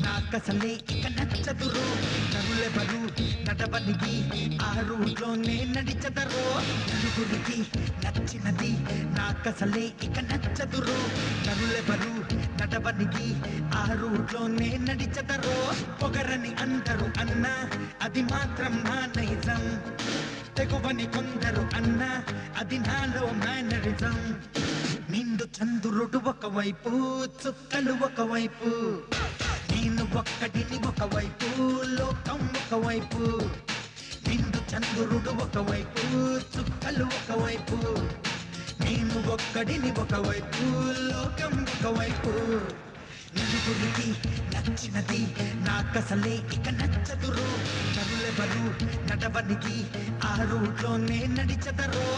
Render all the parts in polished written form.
నాకసలే ఇక నచ్చదురో నరులెవరు నడవనిది ఆ రూట్లోనే నడిచదరో నలుగురికి నచ్చినది నాకసలే ఇక నచ్చదురో నరులెవరు నడవనిది ఆ రూట్లోనే నడిచదరో పొగరని అందరూ అన్నా అది మాత్రం నా నైజం తెగువని కొందరు అన్నా అది నాలో మేనరిజం నిండు చంద్రుడు ఒకవైపు చుక్కలు ఒకవైపు నేను ఒక్కడిని ఒకవైపు లోకం ఒకవైపు నిండు చంద్రుడు ఒకవైపు చుక్కలు ఒకవైపు నేను ఒక్కడిని ఒకవైపు లోకం ఒకవైపు నలుగురికి నచ్చినది నాకసలే ఇక నచ్చదురో నరులెవరు నడవనిది ఆ రూట్లోనే నడిచదరో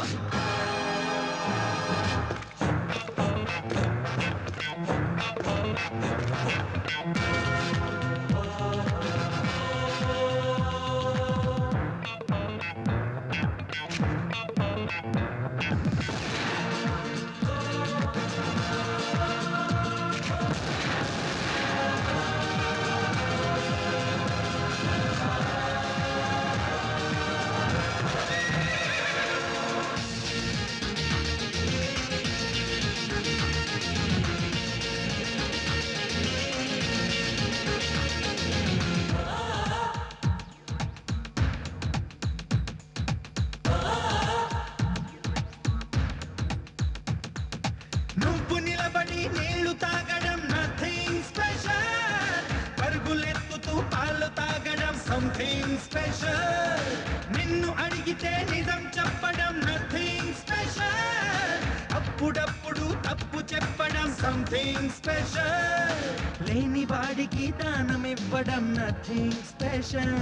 నువ్వు నిలబడి నీళ్లు తాగడం నథింగ్ స్పెషల్ పరుగులెత్తుతూ పాలు తాగడం సంథింగ్ స్పెషల్ నిన్ను అడిగితే నిజం చెప్పడం నథింగ్ స్పెషల్ అప్పుడప్పుడు తప్పు చెప్పడం సంథింగ్ స్పెషల్ లేని వాడికి దానం ఇవ్వడం నథింగ్ స్పెషల్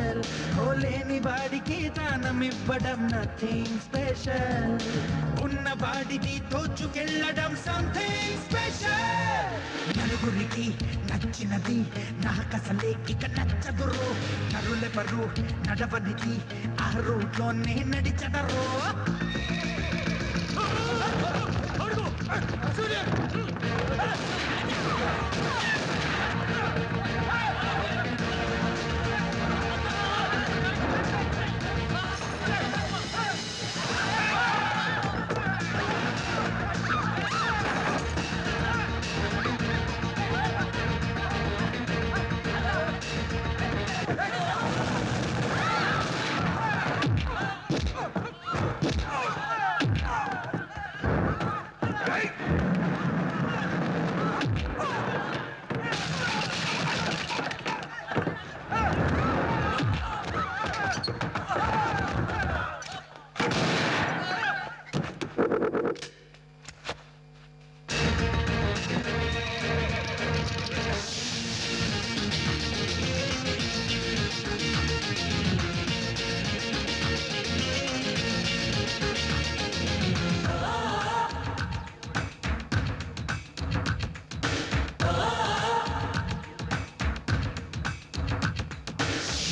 ఓ లేని వాడికి దానం ఇవ్వడం నథింగ్ స్పెషల్ ఉన్న వాడిని దోచుకెళ్ళడం సంథింగ్ స్పెషల్ నలుగురికి నచ్చినది నాకసలే ఇక నచ్చదురో నరులెవరు నడవనిది ఆ రూట్లోనే నడిచదరో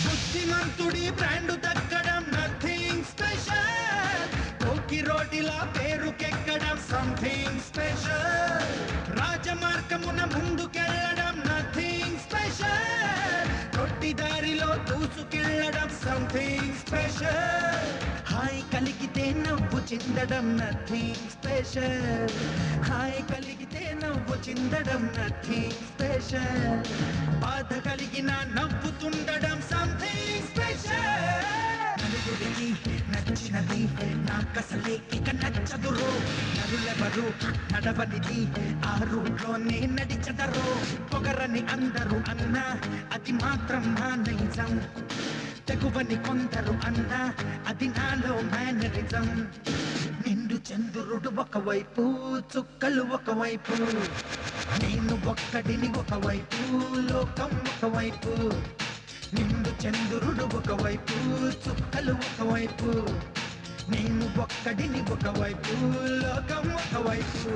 బుద్ధిమంతుడి బ్రాండు దక్కడం నథింగ్ స్పెషల్ కోకి రోటిలా పేరుకెక్కడం సంథింగ్ స్పెషల్ రాజమార్గమున ముందుకెళ్ళడం నథింగ్ స్పెషల్ కొట్టి దారిలో దూసుకెళ్ళడం సంథింగ్ స్పెషల్ హాయ్ కలిగితే నవ్వు చిందడం నథింగ్ స్పెషల్ హాయ్ కలిగితే నవ్వు చిందడం నథింగ్ స్పెషల్ బాధ కలిగిన నవ్వుతుండడం సంథింగ్ స్పెషల్ నలుగురికి నచ్చినది నాకసలే ఇక నచ్చదురో నరులెవరు నడవనిది ఆ రూట్లోనే నడిచదరో పొగరని అందరూ అన్నా అది మాత్రం నా నైజం తెగువని కొందరు అన్నా అది నాలో మేనరిజం నిండు చంద్రుడు ఒకవైపు చుక్కలు ఒకవైపు నేను ఒక్కడిని ఒకవైపు లోకం ఒకవైపు నిండు చంద్రుడు ఒకవైపు చుక్కలు ఒకవైపు నేను ఒక్కడిని ఒకవైపు లోకం ఒకవైపు